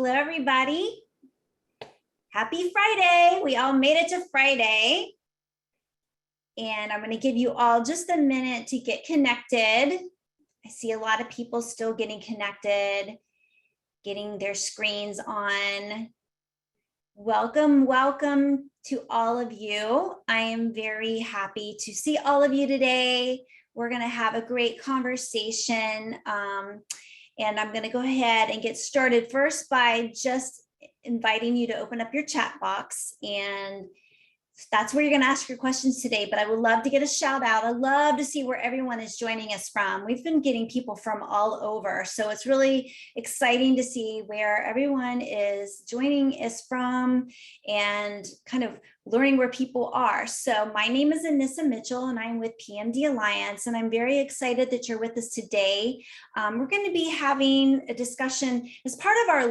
Hello, everybody. Happy Friday. We all made it to Friday. And I'm going to give you all just a minute to get connected. I see a lot of people still getting connected, getting their screens on. Welcome, welcome to all of you. I am very happy to see all of you today. We're going to have a great conversation. And I'm going to go ahead and get started first by just inviting you to open up your chat box, and that's where you're going to ask your questions today. But I would love to get a shout out. I love to see where everyone is joining us from. We've been getting people from all over, so it's really exciting to see where everyone is joining us from and kind of learning where people are. So my name is Anissa Mitchell, and I'm with PMD Alliance, and I'm very excited that you're with us today. We're going to be having a discussion as part of our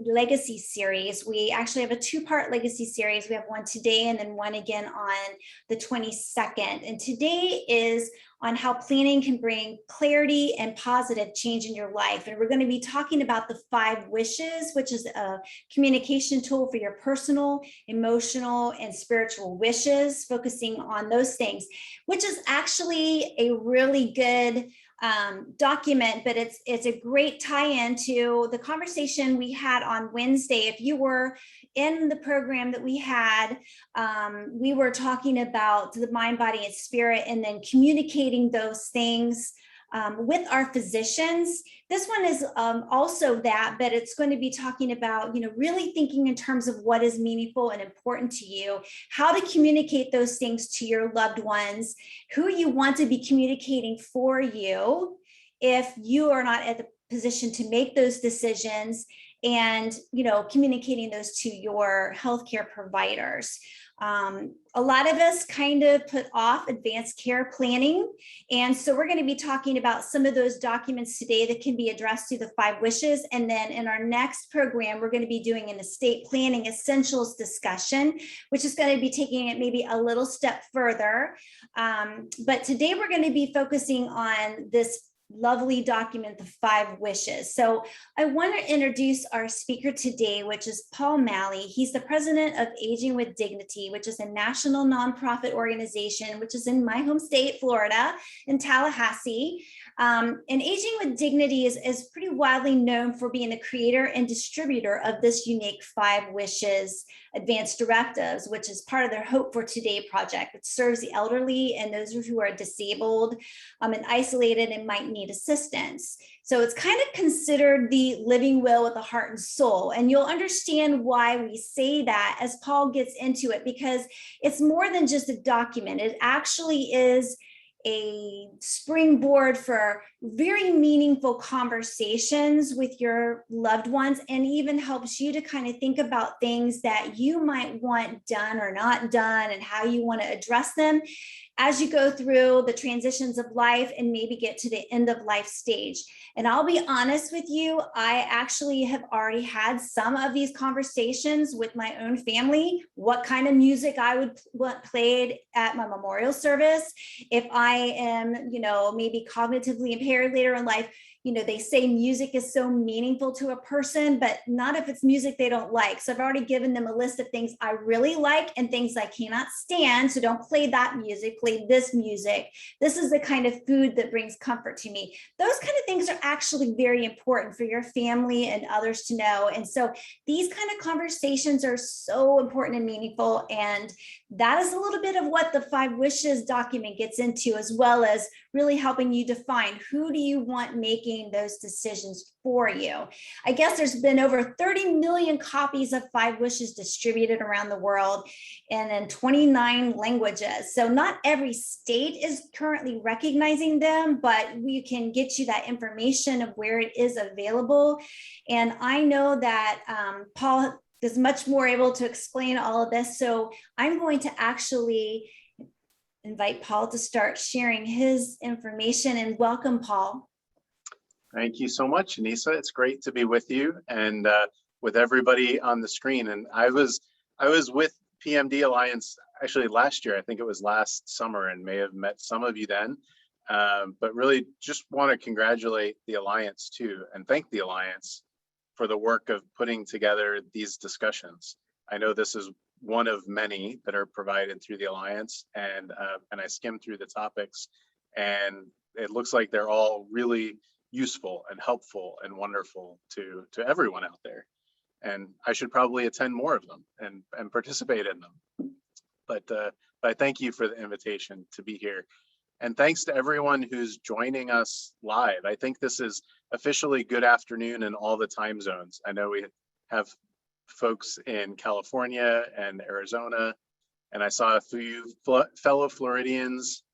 legacy series. We actually have a two-part legacy series. We have one today and then one again on the 22nd. And today is on how planning can bring clarity and positive change in your life. And we're going to be talking about the 5 wishes, which is a communication tool for your personal, emotional, and spiritual wishes, focusing on those things, which is actually a really good document, but it's a great tie-in to the conversation we had on Wednesday. If you were in the program that we had, we were talking about the mind, body, and spirit, and then communicating those things with our physicians. This one is also that, but it's going to be talking about, really thinking in terms of what is meaningful and important to you, how to communicate those things to your loved ones, who you want to be communicating for you if you are not at the position to make those decisions, and, communicating those to your healthcare providers. A lot of us kind of put off advanced care planning. And so we're going to be talking about some of those documents today that can be addressed through the 5 wishes. And then in our next program, we're going to be doing an estate planning essentials discussion, which is going to be taking it maybe a little step further. But today we're going to be focusing on this lovely document, the 5 wishes. So I want to introduce our speaker today, which is Paul Malley. He's the president of Aging with Dignity, which is a national nonprofit organization, which is in my home state, Florida, in Tallahassee. And Aging with Dignity is pretty widely known for being the creator and distributor of this unique 5 wishes advanced directives, which is part of their Hope for Today project, which serves the elderly and those who are disabled and isolated and might need assistance. So it's kind of considered the living will with the heart and soul. And you'll understand why we say that as Paul gets into it, because it's more than just a document. It actually is a springboard for very meaningful conversations with your loved ones, and even helps you to kind of think about things that you might want done or not done and how you want to address them as you go through the transitions of life and maybe get to the end of life stage. And I'll be honest with you, I actually have already had some of these conversations with my own family, what kind of music I would want played at my memorial service. If I am, maybe cognitively impaired later in life, they say music is so meaningful to a person, but not if it's music they don't like. So I've already given them a list of things I really like and things I cannot stand. So don't play that music, play this music. This is the kind of food that brings comfort to me. Those kind of things are actually very important for your family and others to know. And so these kind of conversations are so important and meaningful. And that is a little bit of what the 5 wishes document gets into, as well as really helping you define who do you want making those decisions for you. I guess there's been over 30 million copies of 5 wishes distributed around the world and in 29 languages. So not every state is currently recognizing them, but we can get you that information of where it is available. And I know that Paul is much more able to explain all of this. So I'm going to actually invite Paul to start sharing his information, and welcome, Paul. Thank you so much, Anissa. It's great to be with you and with everybody on the screen. And I was with PMD Alliance actually last year. I think it was last summer, and may have met some of you then. But really just want to congratulate the Alliance too, and thank the Alliance for the work of putting together these discussions. I know this is one of many that are provided through the Alliance, and I skimmed through the topics, and it looks like they're all really useful and helpful and wonderful to everyone out there. And I should probably attend more of them and participate in them. But I thank you for the invitation to be here. And thanks to everyone who's joining us live. I think this is officially good afternoon in all the time zones. I know we have folks in California and Arizona, and I saw a few fellow Floridians,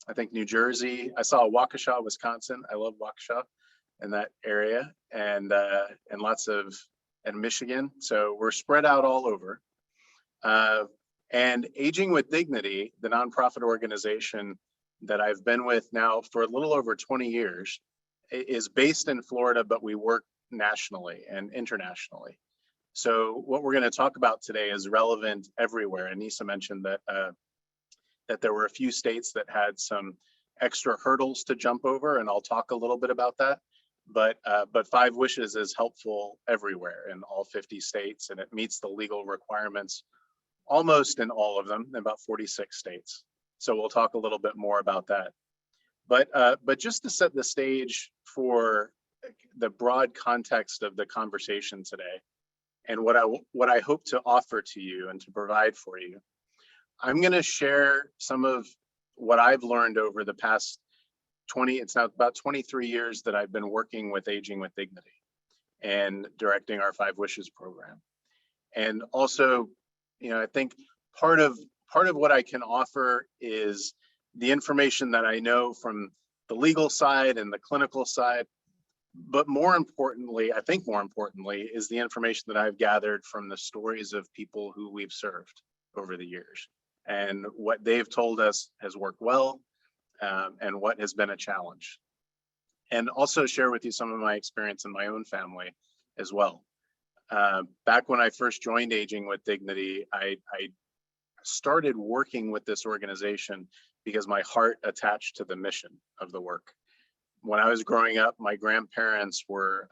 I think New Jersey. I saw Waukesha, Wisconsin. I love Waukesha in that area, and lots of, and Michigan. So we're spread out all over. And Aging with Dignity, the nonprofit organization that I've been with now for a little over 20 years, is based in Florida, but we work nationally and internationally. So what we're going to talk about today is relevant everywhere. And Nisa mentioned that that there were a few states that had some extra hurdles to jump over, and I'll talk a little bit about that. But 5 Wishes is helpful everywhere in all 50 states, and it meets the legal requirements almost in all of them, in about 46 states. So we'll talk a little bit more about that. But just to set the stage for the broad context of the conversation today, and what I hope to offer to you and to provide for you, I'm going to share some of what I've learned over the past it's now about 23 years that I've been working with Aging with Dignity and directing our 5 Wishes program. And also, you know, I think part of what I can offer is the information that I know from the legal side and the clinical side. But more importantly, I think more importantly, is the information that I've gathered from the stories of people who we've served over the years, and what they've told us has worked well, and what has been a challenge. And also share with you some of my experience in my own family as well. Back when I first joined Aging with Dignity, I started working with this organization because my heart attached to the mission of the work. When I was growing up, my grandparents were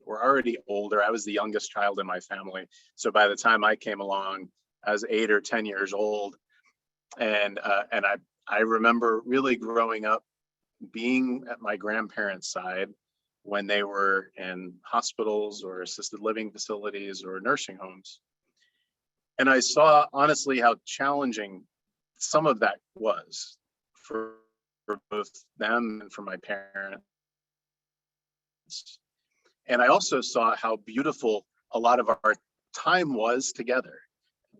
already older. I was the youngest child in my family. So by the time I came along, I was 8 or 10 years old. And I remember really growing up being at my grandparents' side when they were in hospitals or assisted living facilities or nursing homes. And I saw honestly how challenging some of that was for both them and for my parents. And I also saw how beautiful a lot of our time was together.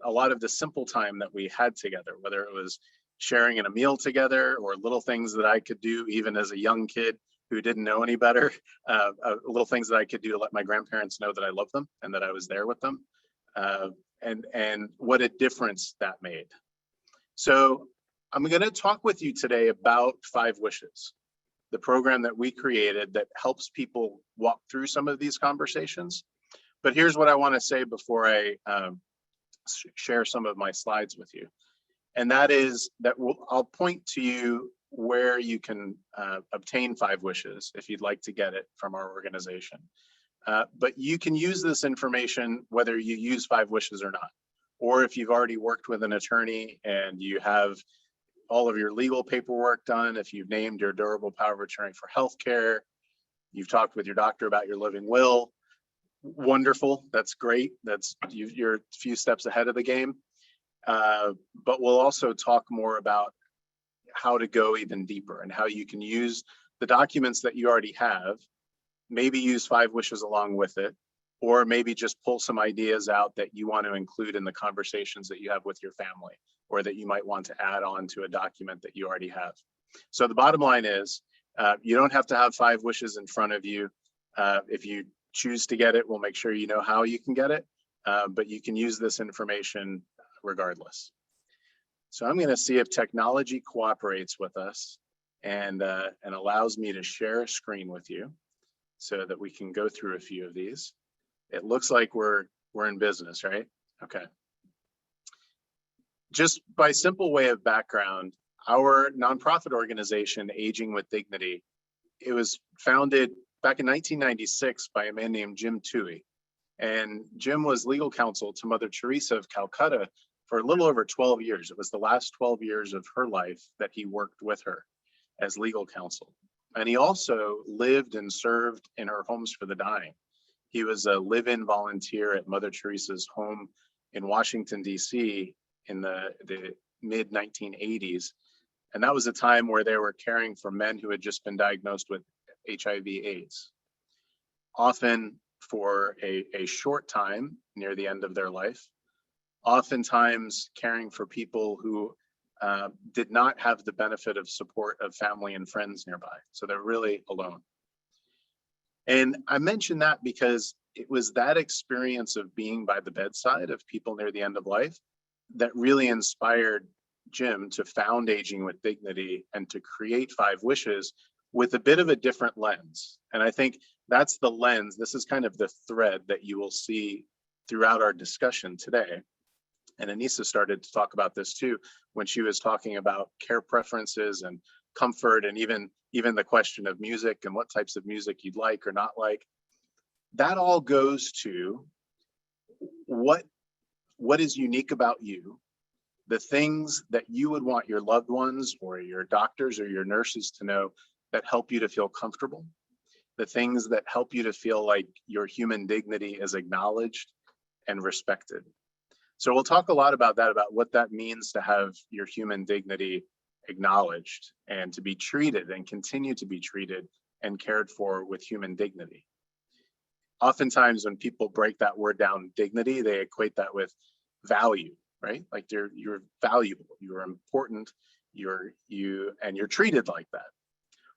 A lot of the simple time that we had together, whether it was sharing in a meal together or little things that I could do even as a young kid who didn't know any better, little things that I could do to let my grandparents know that I loved them and that I was there with them, and what a difference that made. So I'm going to talk with you today about 5 Wishes, the program that we created that helps people walk through some of these conversations. But here's what I want to say before I share some of my slides with you. And that is that I'll point to you where you can obtain 5 Wishes if you'd like to get it from our organization. But you can use this information whether you use 5 Wishes or not, or if you've already worked with an attorney and you have all of your legal paperwork done, if you've named your durable power of attorney for healthcare, you've talked with your doctor about your living will. Wonderful, that's great. You're a few steps ahead of the game. But we'll also talk more about how to go even deeper and how you can use the documents that you already have, maybe use 5 Wishes along with it, or maybe just pull some ideas out that you want to include in the conversations that you have with your family, or that you might want to add on to a document that you already have. So the bottom line is, you don't have to have 5 Wishes in front of you. If you choose to get it, we'll make sure you know how you can get it, but you can use this information regardless. So I'm going to see if technology cooperates with us and allows me to share a screen with you so that we can go through a few of these. It looks like we're in business, right? Okay. Just by simple way of background, our nonprofit organization, Aging with Dignity, it was founded back in 1996 by a man named Jim Toohey. And Jim was legal counsel to Mother Teresa of Calcutta for a little over 12 years. It was the last 12 years of her life that he worked with her as legal counsel. And he also lived and served in her homes for the dying. He was a live-in volunteer at Mother Teresa's home in Washington, D.C. in the mid 1980s. And that was a time where they were caring for men who had just been diagnosed with HIV/AIDS, often for a short time near the end of their life, oftentimes caring for people who did not have the benefit of support of family and friends nearby. So they're really alone. And I mention that because it was that experience of being by the bedside of people near the end of life that really inspired Jim to found Aging with Dignity and to create 5 Wishes with a bit of a different lens. And I think that's the lens. This is kind of the thread that you will see throughout our discussion today. And Anissa started to talk about this too, when she was talking about care preferences and comfort, and even the question of music and what types of music you'd like or not like. That all goes to what is unique about you, the things that you would want your loved ones or your doctors or your nurses to know that help you to feel comfortable, the things that help you to feel like your human dignity is acknowledged and respected. So we'll talk a lot about that, about what that means to have your human dignity acknowledged and to be treated and continue to be treated and cared for with human dignity. Oftentimes when people break that word down, dignity, they equate that with value, right? Like you're valuable, you're important, you're treated like that.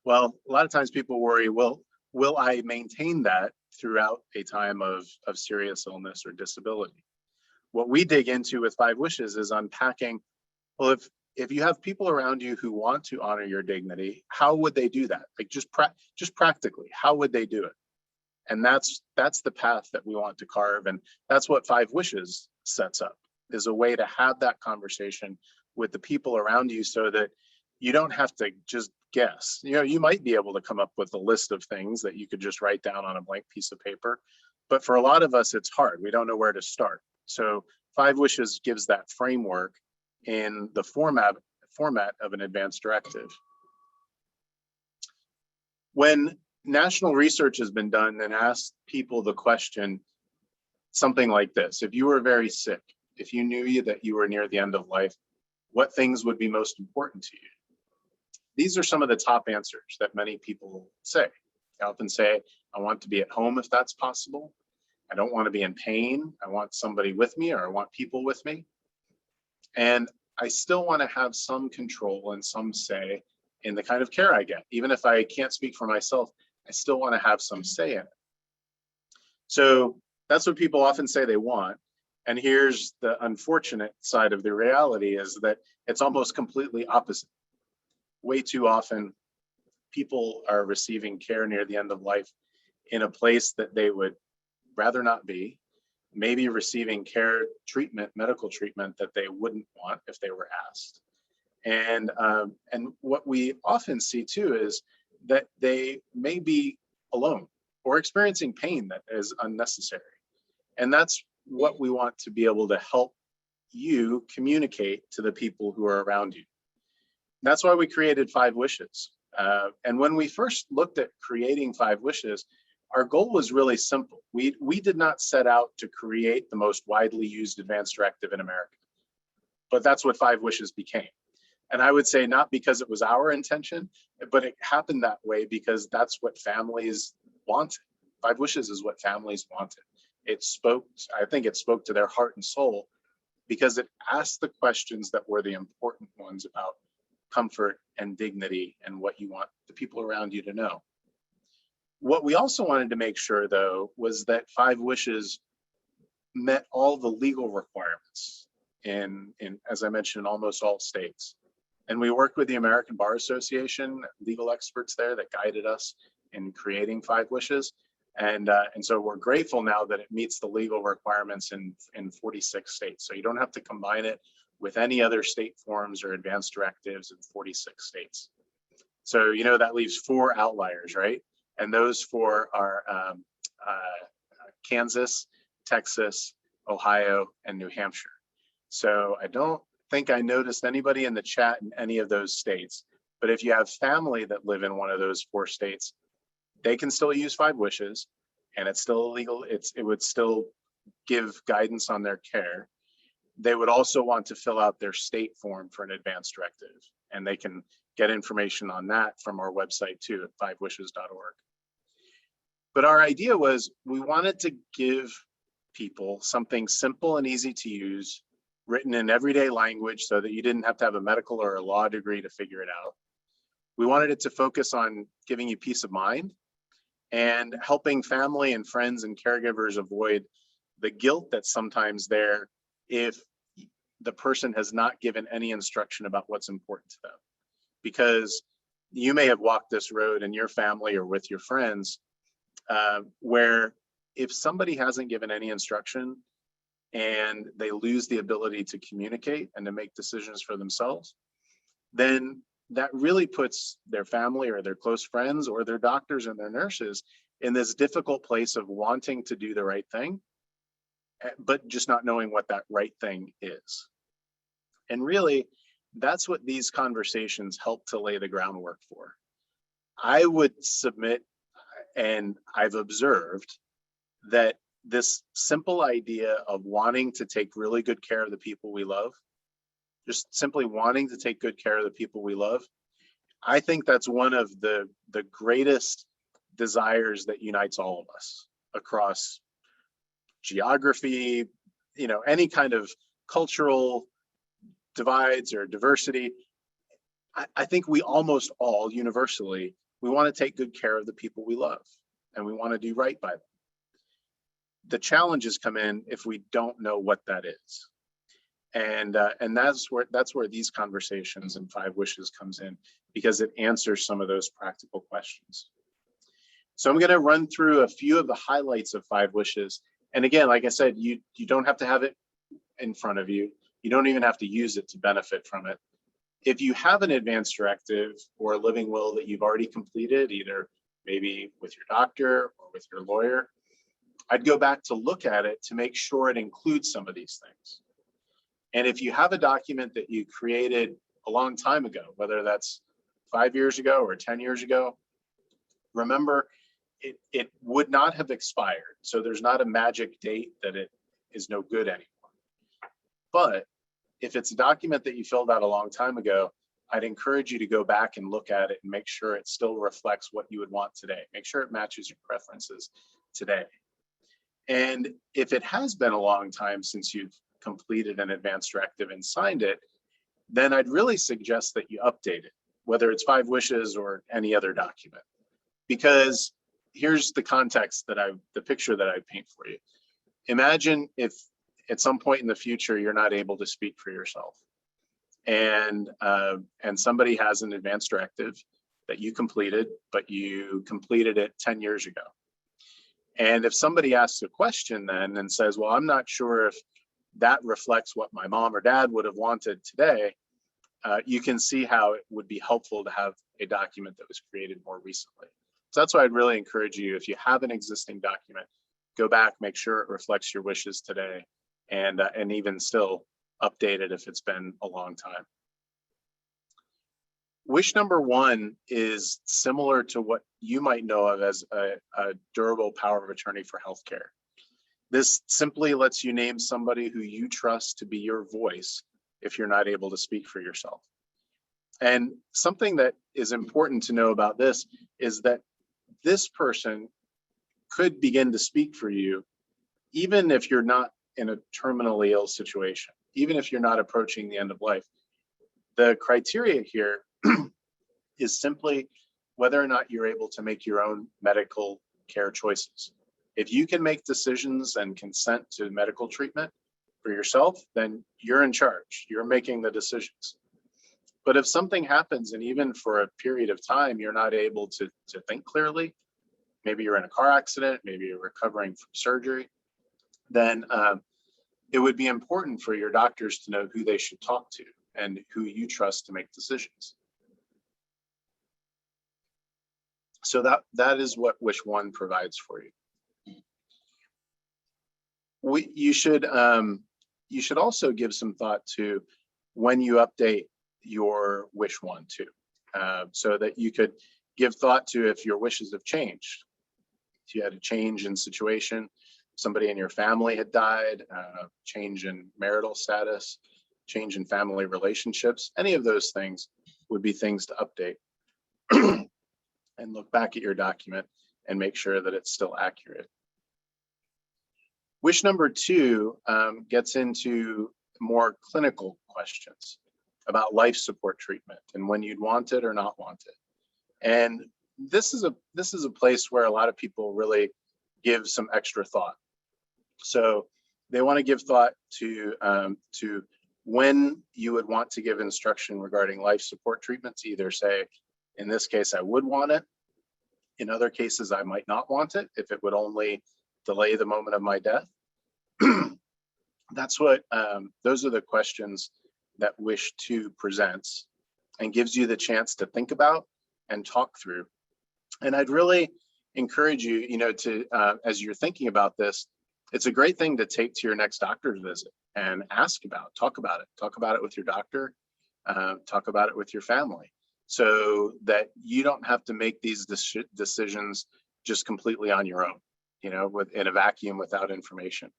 Well, a lot of times people worry, well, will I maintain that throughout a time of serious illness or disability? What we dig into with 5 Wishes is unpacking, well, if you have people around you who want to honor your dignity, how would they do that? Like just practically, how would they do it? And that's the path that we want to carve. And that's what 5 Wishes sets up, is a way to have that conversation with the people around you so that you don't have to just guess. You know, you might be able to come up with a list of things that you could just write down on a blank piece of paper. But for a lot of us, it's hard. We don't know where to start. So 5 Wishes gives that framework in the format of an advanced directive. When national research has been done and asked people the question, something like this: if you were very sick, if you knew that you were near the end of life, what things would be most important to you? These are some of the top answers that many people say. They often say, I want to be at home if that's possible. I don't want to be in pain. I want somebody with me, or I want people with me. And I still want to have some control and some say in the kind of care I get. Even if I can't speak for myself, I still want to have some say in it. So that's what people often say they want. And here's the unfortunate side of the reality, is that it's almost completely opposite. Way too often, people are receiving care near the end of life in a place that they would rather not be, maybe receiving care, treatment, medical treatment that they wouldn't want if they were asked. And what we often see too is that they may be alone or experiencing pain that is unnecessary. And that's what we want to be able to help you communicate to the people who are around you. That's why we created 5 Wishes. And when we first looked at creating 5 Wishes, our goal was really simple. We did not set out to create the most widely used advanced directive in America, but that's what 5 Wishes became. And I would say not because it was our intention, but it happened that way because that's what families wanted. 5 Wishes is what families wanted. I think it spoke to their heart and soul because it asked the questions that were the important ones about comfort and dignity and what you want the people around you to know. What we also wanted to make sure, though, was that 5 Wishes met all the legal requirements in, as I mentioned, in almost all states. And we worked with the American Bar Association, legal experts there that guided us in creating 5 Wishes. And so we're grateful now that it meets the legal requirements in 46 states. So you don't have to combine it with any other state forms or advanced directives in 46 states. So, you know, that leaves 4 outliers, right? And those 4 are Kansas, Texas, Ohio, and New Hampshire. So I don't think I noticed anybody in the chat in any of those states. But if you have family that live in one of those 4 states, they can still use 5 wishes, and it's still illegal. It would still give guidance on their care. They would also want to fill out their state form for an advance directive, and they can get information on that from our website too at 5wishes.org. But our idea was we wanted to give people something simple and easy to use, written in everyday language so that you didn't have to have a medical or a law degree to figure it out. We wanted it to focus on giving you peace of mind and helping family and friends and caregivers avoid the guilt that's sometimes there if the person has not given any instruction about what's important to them. Because you may have walked this road in your family or with your friends where if somebody hasn't given any instruction and they lose the ability to communicate and to make decisions for themselves, then that really puts their family or their close friends or their doctors and their nurses in this difficult place of wanting to do the right thing, but just not knowing what that right thing is. And really, that's what these conversations help to lay the groundwork for. I would submit, and I've observed, that this simple idea of wanting to take really good care of the people we love, just simply wanting to take good care of the people we love, I think that's one of the greatest desires that unites all of us across geography, any kind of cultural divides or diversity. I think we almost all universally, we want to take good care of the people we love and we want to do right by them. The challenges come in if we don't know what that is. And that's where these conversations and 5 wishes comes in, because it answers some of those practical questions. So I'm going to run through a few of the highlights of 5 wishes. And again, like I said, you don't have to have it in front of you. You don't even have to use it to benefit from it. If you have an advance directive or a living will that you've already completed, either maybe with your doctor or with your lawyer, I'd go back to look at it to make sure it includes some of these things. And if you have a document that you created a long time ago, whether that's 5 years ago or 10 years ago, remember, it would not have expired. So there's not a magic date that it is no good anymore. But if it's a document that you filled out a long time ago, I'd encourage you to go back and look at it and make sure it still reflects what you would want today. Make sure it matches your preferences today. And if it has been a long time since you've completed an advance directive and signed it, then I'd really suggest that you update it, whether it's 5 wishes or any other document. Because here's the context the picture that I paint for you. Imagine if at some point in the future, you're not able to speak for yourself. And somebody has an advance directive that you completed, but you completed it 10 years ago. And if somebody asks a question then and says, well, I'm not sure if that reflects what my mom or dad would have wanted today, you can see how it would be helpful to have a document that was created more recently. So that's why I'd really encourage you, if you have an existing document, go back, make sure it reflects your wishes today, and even still update it if it's been a long time. Wish number 1 is similar to what you might know of as a durable power of attorney for healthcare. This simply lets you name somebody who you trust to be your voice if you're not able to speak for yourself. And something that is important to know about this is that this person could begin to speak for you even if you're not in a terminally ill situation, even if you're not approaching the end of life. The criteria here is simply whether or not you're able to make your own medical care choices. If you can make decisions and consent to medical treatment for yourself, then you're in charge. You're making the decisions. But if something happens, and even for a period of time, you're not able to think clearly, maybe you're in a car accident, maybe you're recovering from surgery, then it would be important for your doctors to know who they should talk to and who you trust to make decisions. So that is what Wish 1 provides for you. You should also give some thought to when you update your wish 1 too, so that you could give thought to if your wishes have changed. If you had a change in situation, somebody in your family had died, change in marital status, change in family relationships, any of those things would be things to update. And look back at your document and make sure that it's still accurate. Wish number 2 gets into more clinical questions about life support treatment and when you'd want it or not want it. And this is a place where a lot of people really give some extra thought. So they want to give thought to when you would want to give instruction regarding life support treatments. Either say, in this case, I would want it. In other cases, I might not want it if it would only delay the moment of my death. That's what, those are the questions that Wish 2 presents and gives you the chance to think about and talk through. And I'd really encourage you, to, as you're thinking about this, it's a great thing to take to your next doctor's visit and talk about it with your doctor, talk about it with your family, so that you don't have to make these decisions just completely on your own, in a vacuum without information.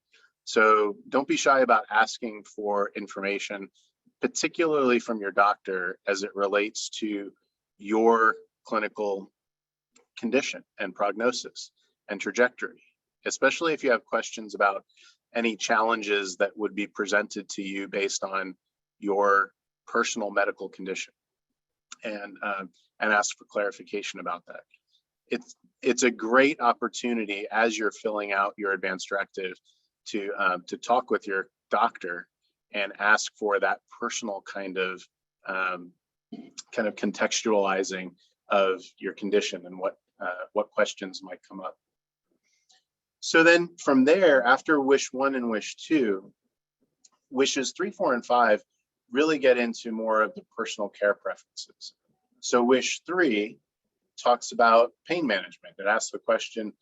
So don't be shy about asking for information, particularly from your doctor as it relates to your clinical condition and prognosis and trajectory, especially if you have questions about any challenges that would be presented to you based on your personal medical condition, and ask for clarification about that. It's a great opportunity as you're filling out your advanced directive to talk with your doctor and ask for that personal kind of contextualizing of your condition and what questions might come up. So then from there, after wish 1 and wish 2, wishes 3, 4, and 5 really get into more of the personal care preferences. So wish 3 talks about pain management. It asks the question,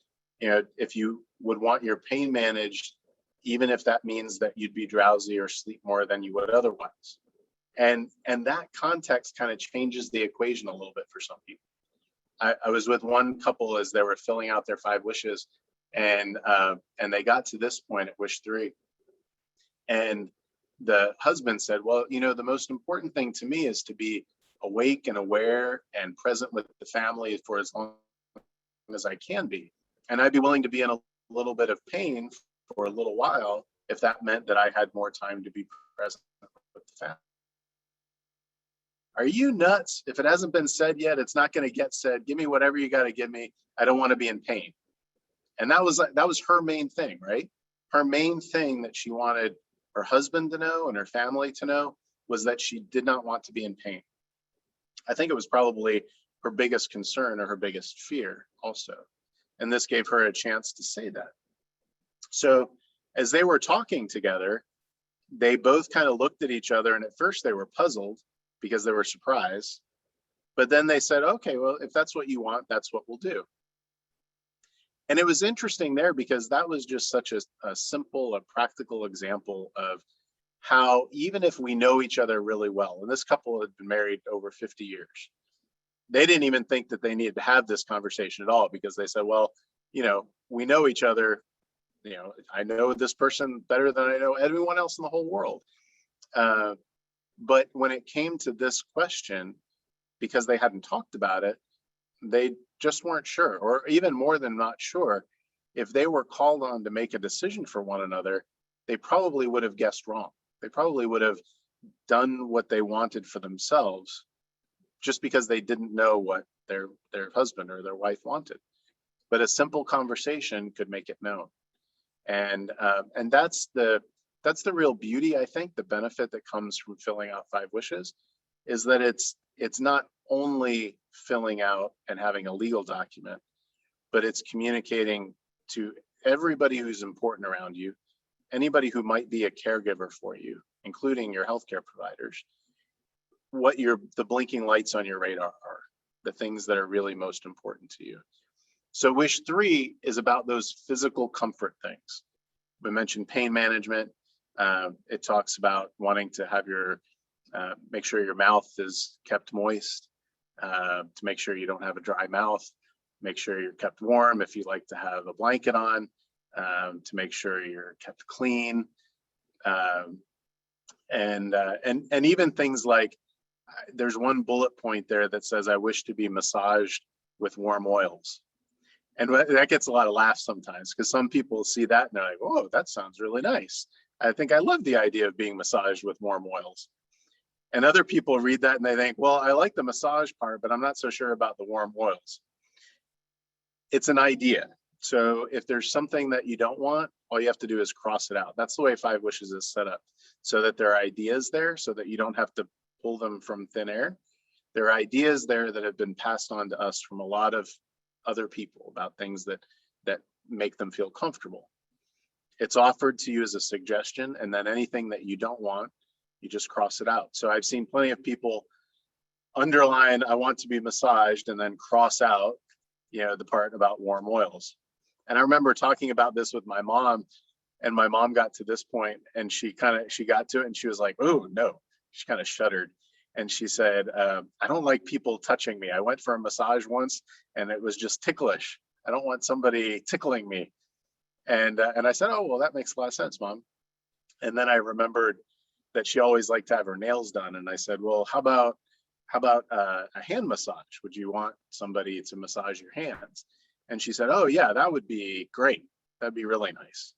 if you would want your pain managed, even if that means that you'd be drowsy or sleep more than you would otherwise. And that context kind of changes the equation a little bit for some people. I was with one couple as they were filling out their 5 wishes, and they got to this point at wish 3. And the husband said, well, the most important thing to me is to be awake and aware and present with the family for as long as I can be. And I'd be willing to be in a little bit of pain for a little while if that meant that I had more time to be present with the family. Are you nuts? If it hasn't been said yet, it's not going to get said. Give me whatever you got to give me. I don't want to be in pain. And that was her main thing, right? Her main thing that she wanted her husband to know and her family to know was that she did not want to be in pain. I think it was probably her biggest concern or her biggest fear also. And this gave her a chance to say that. So as they were talking together, they both kind of looked at each other, and at first they were puzzled because they were surprised. But then they said, okay, well, if that's what you want, that's what we'll do. And it was interesting there because that was just such a simple, a practical example of how, even if we know each other really well, and this couple had been married over 50 years, they didn't even think that they needed to have this conversation at all, because they said, well, we know each other, I know this person better than I know everyone else in the whole world. But when it came to this question, because they hadn't talked about it, they just weren't sure, or even more than not sure, if they were called on to make a decision for one another, they probably would have guessed wrong. They probably would have done what they wanted for themselves just because they didn't know what their husband or their wife wanted. But a simple conversation could make it known. And that's the real beauty, I think, the benefit that comes from filling out 5 wishes, is that it's not only filling out and having a legal document, but it's communicating to everybody who's important around you, anybody who might be a caregiver for you, including your healthcare providers, what the blinking lights on your radar are, the things that are really most important to you. So wish 3 is about those physical comfort things. We mentioned pain management. It talks about wanting to have your, make sure your mouth is kept moist, to make sure you don't have a dry mouth, make sure you're kept warm if you like to have a blanket on, to make sure you're kept clean. And even things like, there's one bullet point there that says, I wish to be massaged with warm oils. And that gets a lot of laughs sometimes, because some people see that and they're like, oh, that sounds really nice. I think I love the idea of being massaged with warm oils. And other people read that and they think, well, I like the massage part, but I'm not so sure about the warm oils. It's an idea. So if there's something that you don't want, all you have to do is cross it out. That's the way 5 wishes is set up, so that there are ideas there, so that you don't have to pull them from thin air. There are ideas there that have been passed on to us from a lot of other people about things that make them feel comfortable. It's offered to you as a suggestion, and then anything that you don't want, you just cross it out. So I've seen plenty of people underline, I want to be massaged, and then cross out, the part about warm oils. And I remember talking about this with my mom, and my mom got to this point and she got to it and she was like, oh no, she kind of shuddered. And she said, I don't like people touching me. I went for a massage once and it was just ticklish. I don't want somebody tickling me. And I said, oh, well, that makes a lot of sense, Mom. And then I remembered that she always liked to have her nails done. And I said, well, how about a hand massage? Would you want somebody to massage your hands? And she said, oh yeah, that would be great. That'd be really nice.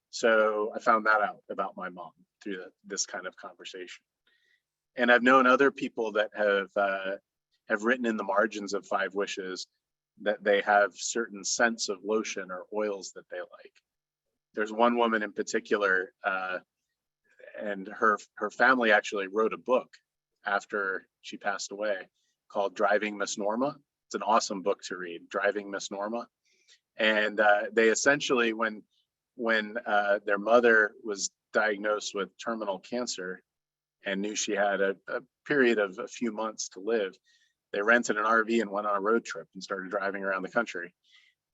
So I found that out about my mom through this kind of conversation. And I've known other people that have written in the margins of 5 wishes that they have certain scents of lotion or oils that they like. There's one woman in particular, and her family actually wrote a book after she passed away called Driving Miss Norma. It's an awesome book to read, Driving Miss Norma. And they essentially, when their mother was diagnosed with terminal cancer and knew she had a period of a few months to live, they rented an RV and went on a road trip and started driving around the country.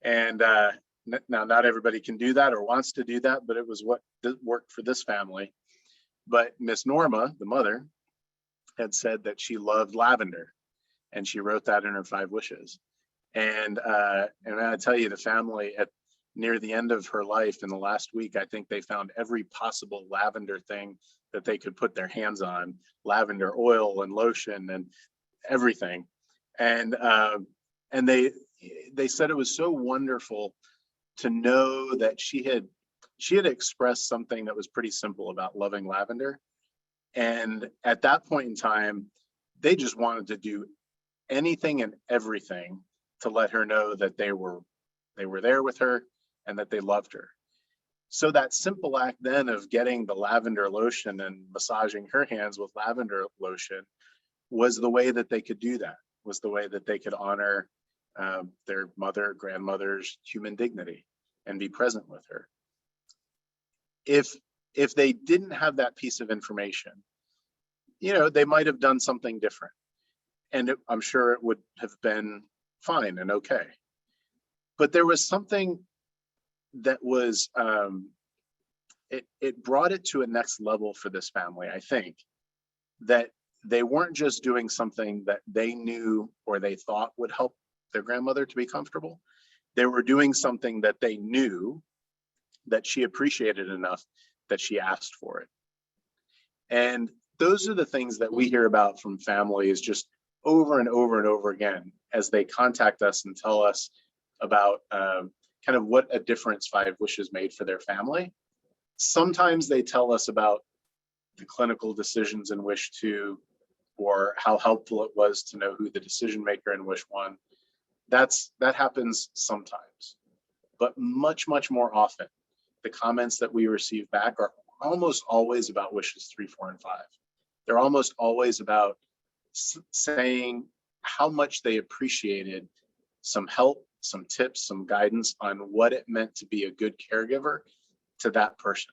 And now not everybody can do that or wants to do that, but it was what worked for this family. But Miss Norma, the mother, had said that she loved lavender, and she wrote that in her 5 wishes. And I tell you, the family near the end of her life in the last week, I think they found every possible lavender thing that they could put their hands on, lavender oil and lotion and everything. And they said it was so wonderful to know that she had expressed something that was pretty simple about loving lavender. And at that point in time, they just wanted to do anything and everything to let her know that they were there with her and that they loved her. So that simple act then of getting the lavender lotion and massaging her hands with lavender lotion was the way that they could do that, was the way that they could honor their mother, grandmother's human dignity and be present with her. If they didn't have that piece of information, they might have done something different. And I'm sure it would have been fine and okay. But there was something that was, it brought it to a next level for this family, I think, that they weren't just doing something that they knew or they thought would help their grandmother to be comfortable. They were doing something that they knew that she appreciated enough that she asked for it. And those are the things that we hear about from families just over and over and over again as they contact us and tell us about kind of what a difference 5 wishes made for their family. Sometimes they tell us about the clinical decisions in wish 2 or how helpful it was to know who the decision maker in wish 1. That happens sometimes, but much, much more often, the comments that we receive back are almost always about wishes 3, 4, and 5. They're almost always about saying how much they appreciated some help, some tips, some guidance on what it meant to be a good caregiver to that person.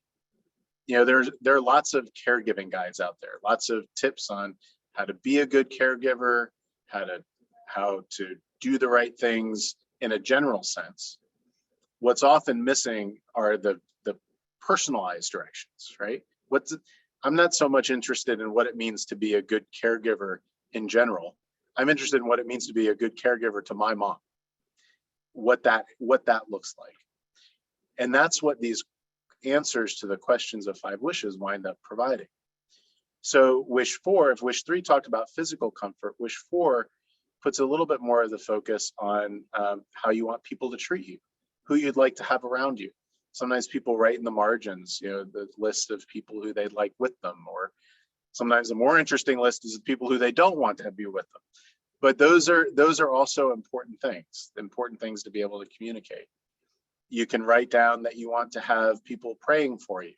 There are lots of caregiving guides out there, lots of tips on how to be a good caregiver, how to do the right things in a general sense. What's often missing are the personalized directions, right? I'm not so much interested in what it means to be a good caregiver in general. I'm interested in what it means to be a good caregiver to my mom, what that looks like. And that's what these answers to the questions of 5 wishes wind up providing. So wish 4, if wish 3 talked about physical comfort, wish 4 puts a little bit more of the focus on how you want people to treat you, who you'd like to have around you. Sometimes people write in the margins, the list of people who they'd like with them, or sometimes a more interesting list is people who they don't want to be with them. But those are also important things to be able to communicate. You can write down that you want to have people praying for you,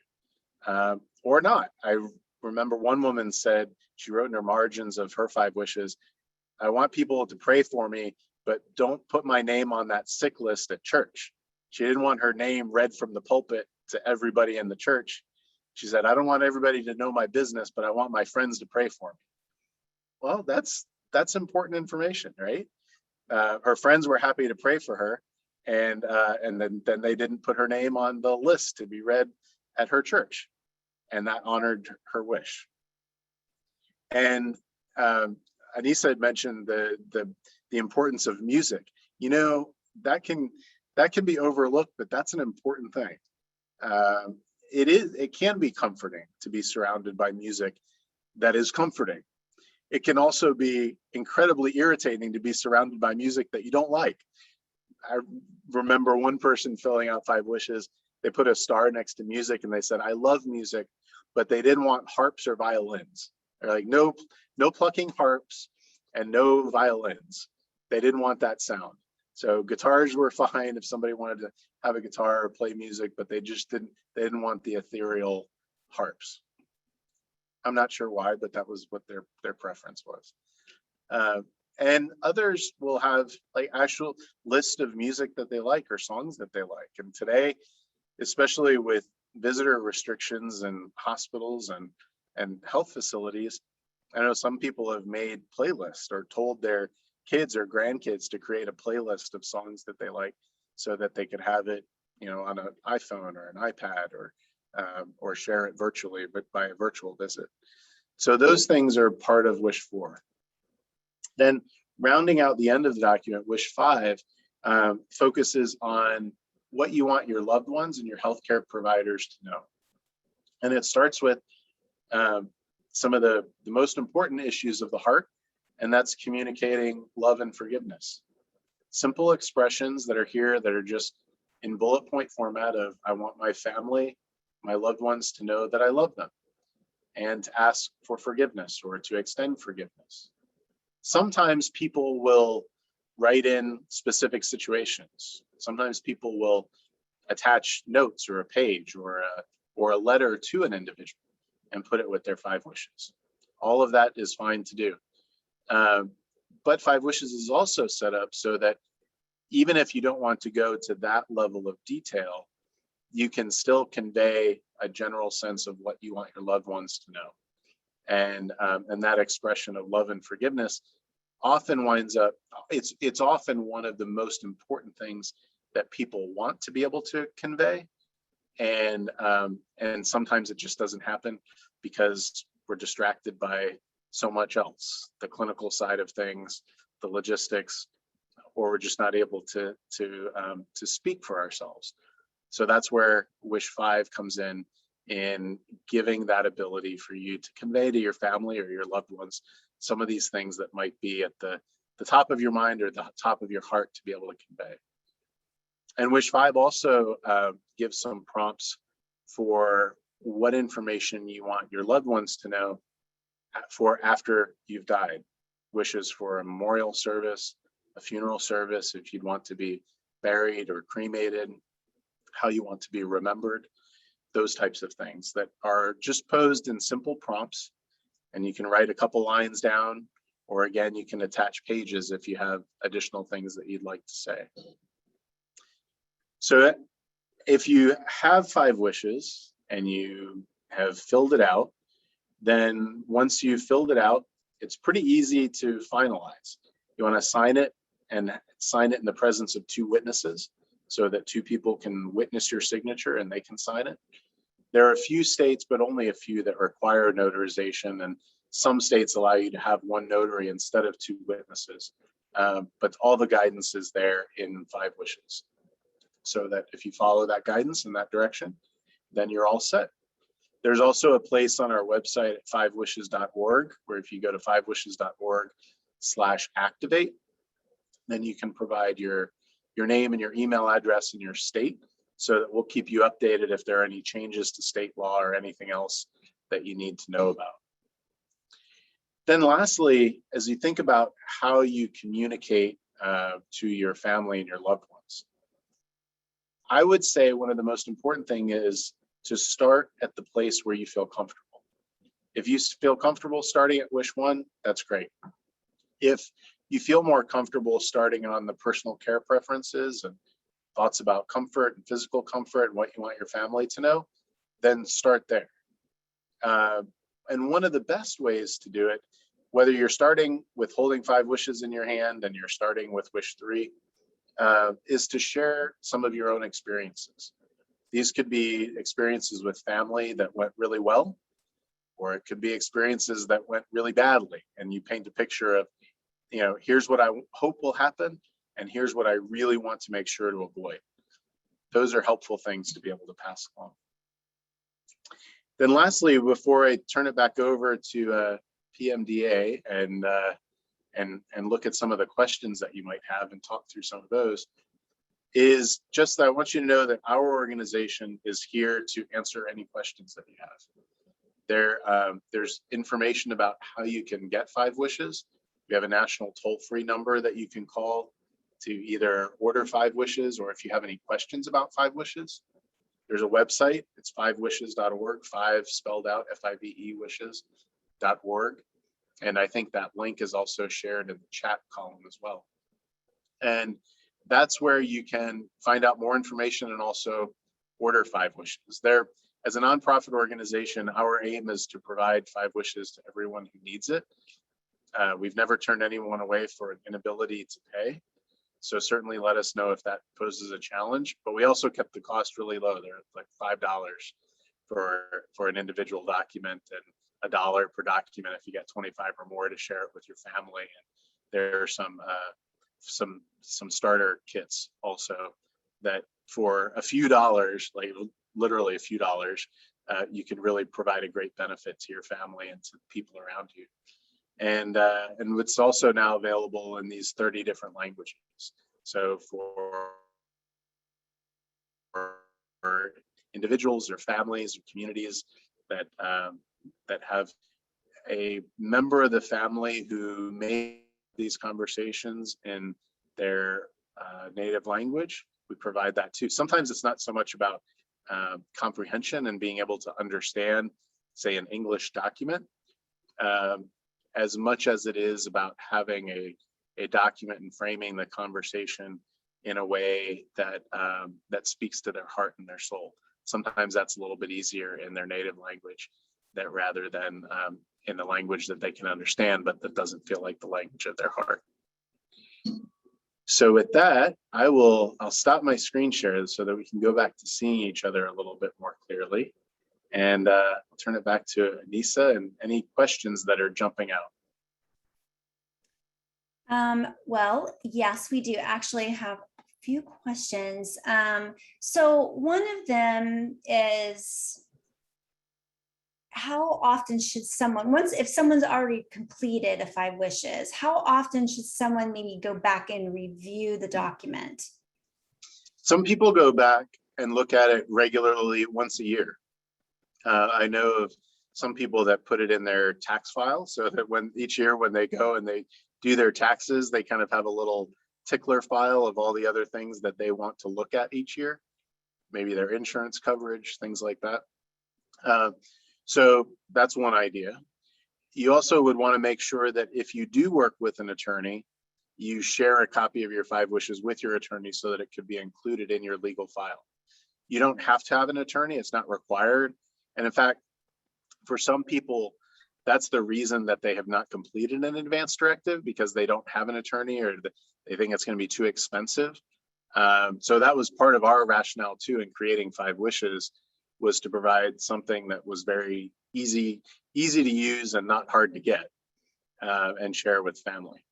or not. I remember one woman said, she wrote in her margins of her 5 wishes, I want people to pray for me, but don't put my name on that sick list at church. She didn't want her name read from the pulpit to everybody in the church. She said, I don't want everybody to know my business, but I want my friends to pray for me. Well, that's important information, right? Her friends were happy to pray for her, and then they didn't put her name on the list to be read at her church, and that honored her wish. And Anissa had mentioned the importance of music. That can be overlooked, but that's an important thing. It can be comforting to be surrounded by music that is comforting. It can also be incredibly irritating to be surrounded by music that you don't like. I remember one person filling out 5 wishes. They put a star next to music and they said, I love music, but they didn't want harps or violins. They're like, no plucking harps and no violins. They didn't want that sound. So guitars were fine if somebody wanted to have a guitar or play music, but they didn't want the ethereal harps. I'm not sure why, but that was what their preference was. And others will have like actual list of music that they like or songs that they like. And today, especially with visitor restrictions in hospitals and health facilities, I know some people have made playlists or told their kids or grandkids to create a playlist of songs that they like so that they could have it, on an iPhone or an iPad or share it virtually, but by a virtual visit. So those things are part of wish 4. Then rounding out the end of the document, wish 5 focuses on what you want your loved ones and your healthcare providers to know. And it starts with some of the most important issues of the heart, and that's communicating love and forgiveness. Simple expressions that are here that are just in bullet point format of, I want my family, my loved ones to know that I love them, and to ask for forgiveness or to extend forgiveness. Sometimes people will write in specific situations. Sometimes people will attach notes or a page or a letter to an individual and put it with their 5 wishes. All of that is fine to do. But 5 wishes is also set up so that even if you don't want to go to that level of detail, you can still convey a general sense of what you want your loved ones to know. And that expression of love and forgiveness often winds up, it's often one of the most important things that people want to be able to convey. And sometimes it just doesn't happen because we're distracted by so much else, the clinical side of things, the logistics, or we're just not able to speak for ourselves. So that's where wish 5 comes in giving that ability for you to convey to your family or your loved ones some of these things that might be at the top of your mind or the top of your heart to be able to convey. And wish 5 also gives some prompts for what information you want your loved ones to know for after you've died. Wishes for a memorial service, a funeral service, if you'd want to be buried or cremated, how you want to be remembered, those types of things that are just posed in simple prompts. And you can write a couple lines down, or again, you can attach pages if you have additional things that you'd like to say. So if you have 5 wishes and you have filled it out, then once you've filled it out, it's pretty easy to finalize. You want to sign it and sign it in the presence of 2 witnesses so that 2 people can witness your signature and they can sign it. There are a few states, but only a few, that require notarization, and some states allow you to have one notary instead of two witnesses. But all the guidance is there in 5 Wishes, so that if you follow that guidance in that direction, then you're all set. There's also a place on our website at 5wishes.org, where if you go to 5wishes.org/activate, then you can provide your name and your email address and your state, so that we'll keep you updated if there are any changes to state law or anything else that you need to know about. Then lastly, as you think about how you communicate to your family and your loved ones, I would say one of the most important thing is to start at the place where you feel comfortable. If you feel comfortable starting at Wish 1, that's great. If you feel more comfortable starting on the personal care preferences and thoughts about comfort and physical comfort and what you want your family to know, then start there. And one of the best ways to do it, whether you're starting with holding 5 wishes in your hand and you're starting with Wish 3, is to share some of your own experiences. These could be experiences with family that went really well, or it could be experiences that went really badly, and you paint a picture of, here's what I hope will happen, and here's what I really want to make sure to avoid. Those are helpful things to be able to pass along. Then lastly, before I turn it back over to PMDA and look at some of the questions that you might have and talk through some of those, is just that I want you to know that our organization is here to answer any questions that you have. There's information about how you can get 5 Wishes. We have a national toll-free number that you can call to either order 5 Wishes, or if you have any questions about 5 Wishes. There's a website, it's 5wishes.org, 5 spelled out, F-I-V-E wishes.org. And I think that link is also shared in the chat column as well. And that's where you can find out more information and also order 5 Wishes. There, as a nonprofit organization, our aim is to provide 5 Wishes to everyone who needs it. We've never turned anyone away for an inability to pay. So certainly let us know if that poses a challenge. But we also kept the cost really low. They're like $5 for an individual document, and $1 per document if you get 25 or more to share it with your family. And there are some starter kits also that for a few dollars, like literally a few dollars, you can really provide a great benefit to your family and to people around you. And it's also now available in these 30 different languages. So for individuals or families or communities that have a member of the family who made these conversations in their native language, we provide that too. Sometimes it's not so much about comprehension and being able to understand, say, an English document, as much as it is about having a document and framing the conversation in a way that that speaks to their heart and their soul. Sometimes that's a little bit easier in their native language, that rather than in the language that they can understand, but that doesn't feel like the language of their heart. So with that, I'll stop my screen share so that we can go back to seeing each other a little bit more clearly. And I'll turn it back to Anissa and any questions that are jumping out. Well, yes, we do actually have a few questions. So one of them is, how often should someone, if someone's already completed a 5 Wishes, how often should someone maybe go back and review the document? Some people go back and look at it regularly once a year. I know of some people that put it in their tax file, so that each year when they go and they do their taxes, they kind of have a little tickler file of all the other things that they want to look at each year, maybe their insurance coverage, things like that. So that's one idea. You also would want to make sure that if you do work with an attorney, you share a copy of your 5 Wishes with your attorney so that it could be included in your legal file. You don't have to have an attorney, it's not required. And in fact, for some people, that's the reason that they have not completed an advance directive, because they don't have an attorney or they think it's going to be too expensive. So that was part of our rationale too in creating 5 Wishes, was to provide something that was very easy to use and not hard to get, and share with family.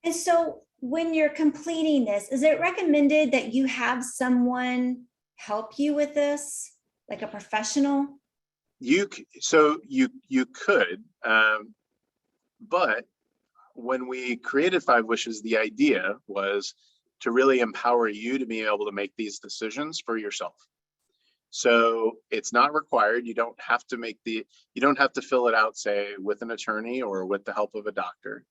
And so when you're completing this, is it recommended that you have someone help you with this, like a professional? You could, but when we created 5 Wishes, the idea was to really empower you to be able to make these decisions for yourself. So it's not required. You don't have to fill it out, say, with an attorney or with the help of a doctor.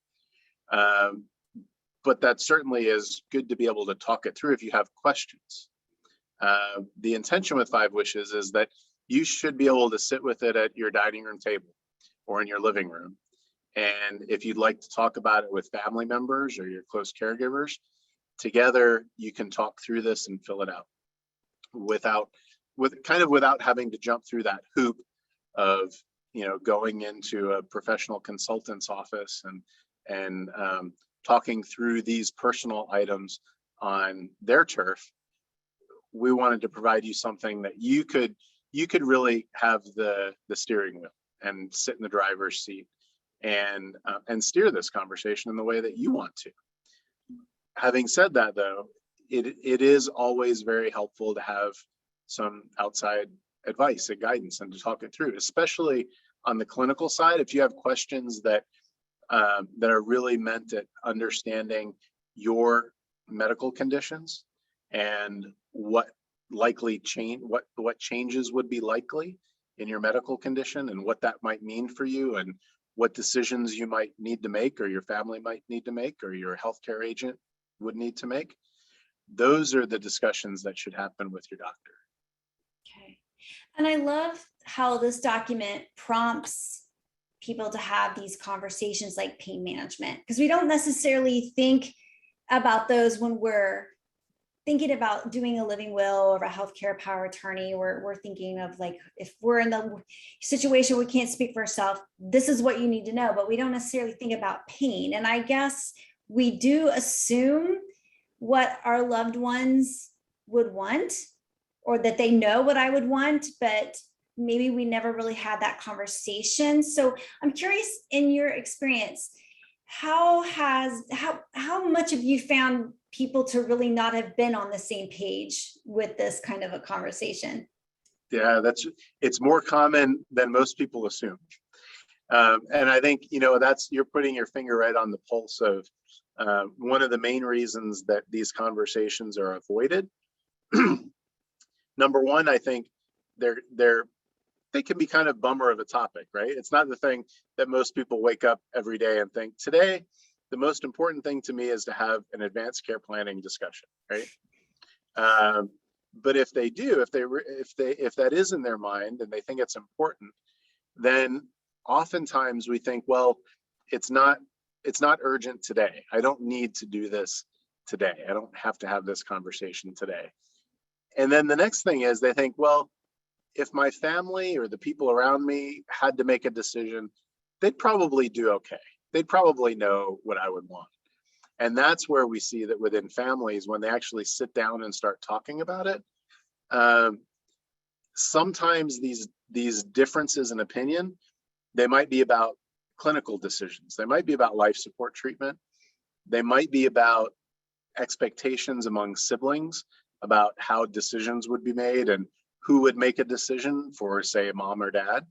But that certainly is good to be able to talk it through if you have questions. The intention with 5 Wishes is that you should be able to sit with it at your dining room table or in your living room. And if you'd like to talk about it with family members or your close caregivers, together you can talk through this and fill it out without having to jump through that hoop of, going into a professional consultant's office and talking through these personal items on their turf. We wanted to provide you something that you could really have the steering wheel and sit in the driver's seat and steer this conversation in the way that you want to. Having said that, though, it is always very helpful to have some outside advice and guidance and to talk it through, especially on the clinical side. If you have questions that are really meant at understanding your medical conditions and what changes would be likely in your medical condition and what that might mean for you and what decisions you might need to make or your family might need to make or your healthcare agent would need to make, those are the discussions that should happen with your doctor. Okay. And I love how this document prompts people to have these conversations like pain management, because we don't necessarily think about those when we're thinking about doing a living will or a healthcare power attorney. We're thinking of, like, if we're in the situation we can't speak for ourselves, this is what you need to know, but we don't necessarily think about pain. And I guess we do assume what our loved ones would want, or that they know what I would want, but maybe we never really had that conversation. So I'm curious, in your experience, how much have you found people to really not have been on the same page with this kind of a conversation? Yeah, it's more common than most people assume. And I think, you're putting your finger right on the pulse of one of the main reasons that these conversations are avoided. Number one, I think they can be kind of bummer of a topic, right? It's not the thing that most people wake up every day and think, today, the most important thing to me is to have an advanced care planning discussion, right? But if they do, if that is in their mind and they think it's important, then oftentimes we think, well, it's not urgent today. I don't need to do this today. I don't have to have this conversation today. And then the next thing is they think, well, if my family or the people around me had to make a decision, they'd probably do okay. They'd probably know what I would want. And that's where we see that within families, when they actually sit down and start talking about it, sometimes these differences in opinion, they might be about clinical decisions. They might be about life support treatment. They might be about expectations among siblings about how decisions would be made and who would make a decision for, say, mom or dad.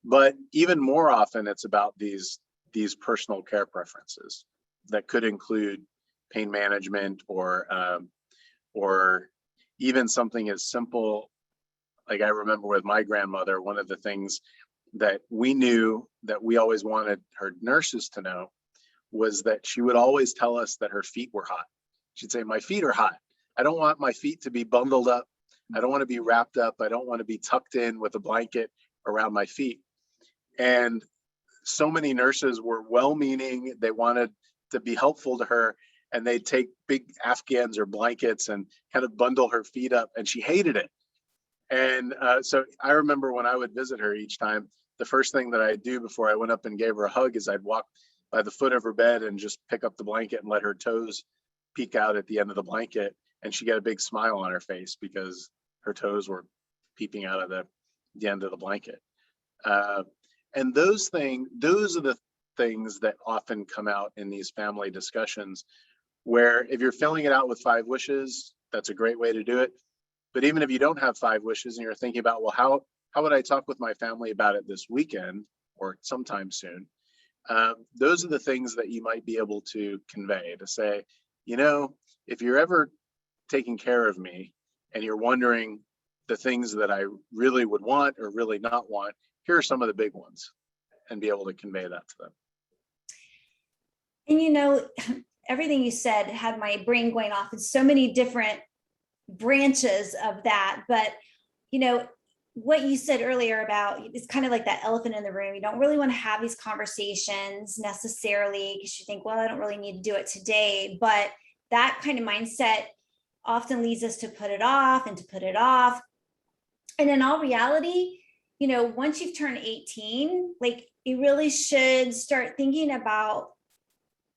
But even more often, it's about these personal care preferences that could include pain management or even something as simple, like I remember with my grandmother, one of the things that we knew that we always wanted her nurses to know was that she would always tell us that her feet were hot. She'd say, my feet are hot. I don't want my feet to be bundled up. I don't want to be wrapped up. I don't want to be tucked in with a blanket around my feet. And so many nurses were well-meaning. They wanted to be helpful to her, and they'd take big Afghans or blankets and kind of bundle her feet up, and she hated it. And so I remember when I would visit her each time, the first thing that I'd do before I went up and gave her a hug is I'd walk by the foot of her bed and just pick up the blanket and let her toes peek out at the end of the blanket. And she got a big smile on her face because her toes were peeping out of the end of the blanket. And those are the things that often come out in these family discussions, where if you're filling it out with 5 wishes, that's a great way to do it. But even if you don't have 5 wishes and you're thinking about, well, how would I talk with my family about it this weekend or sometime soon? Those are the things that you might be able to convey, to say, you know, if you're ever taking care of me and you're wondering the things that I really would want or really not want, here are some of the big ones, and be able to convey that to them. And you know, everything you said had my brain going off in so many different branches of that. But, you know, what you said earlier about it's kind of like that elephant in the room. You don't really want to have these conversations necessarily because you think, well, I don't really need to do it today. But that kind of mindset often leads us to put it off and to put it off. And in all reality, you know, once you've turned 18, like you really should start thinking about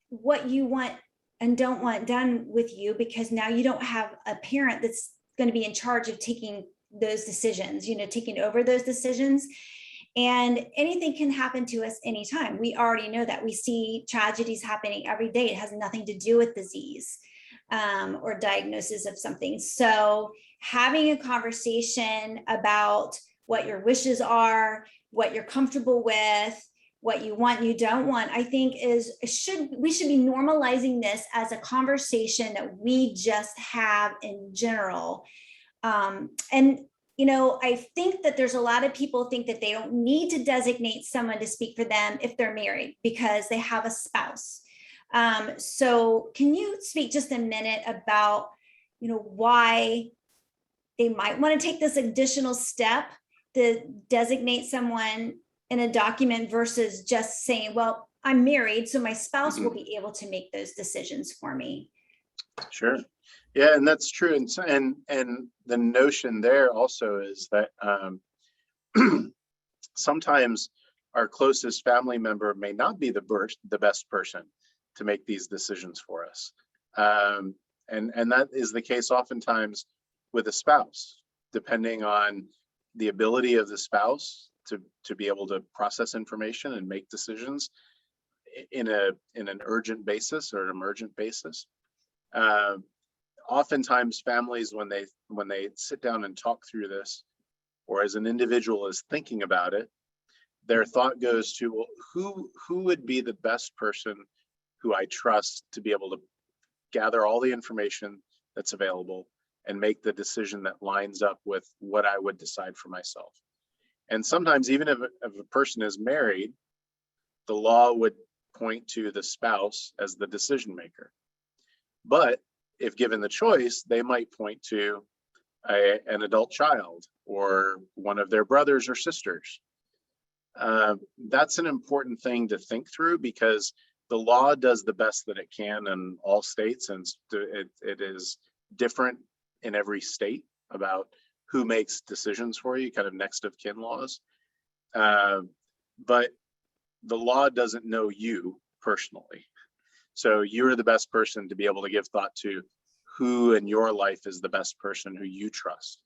what you want and don't want done with you, because now you don't have a parent that's going to be in charge of taking those decisions, you know, taking over those decisions. And anything can happen to us anytime. We already know that. We see tragedies happening every day. It has nothing to do with disease or diagnosis of something. So having a conversation about what your wishes are, what you're comfortable with, what you want, you don't want, I think we should be normalizing this as a conversation that we just have in general. And you know, I think that there's a lot of people think that they don't need to designate someone to speak for them if they're married because they have a spouse. So can you speak just a minute about, you know, why they might want to take this additional step to designate someone in a document versus just saying, well, I'm married, so my spouse will be able to make those decisions for me. Sure. Yeah, and that's true. And the notion there also is that sometimes our closest family member may not be the best person to make these decisions for us. And that is the case oftentimes with a spouse, depending on the ability of the spouse to be able to process information and make decisions in an urgent basis or an emergent basis. Oftentimes families, when they sit down and talk through this, or as an individual is thinking about it, their thought goes to, well, who would be the best person who I trust to be able to gather all the information that's available and make the decision that lines up with what I would decide for myself. And sometimes, even if a person is married, the law would point to the spouse as the decision maker. But if given the choice, they might point to an adult child or one of their brothers or sisters. That's an important thing to think through, because the law does the best that it can in all states, and it is different in every state about who makes decisions for you, kind of next of kin laws. But the law doesn't know you personally. So you're the best person to be able to give thought to who in your life is the best person who you trust.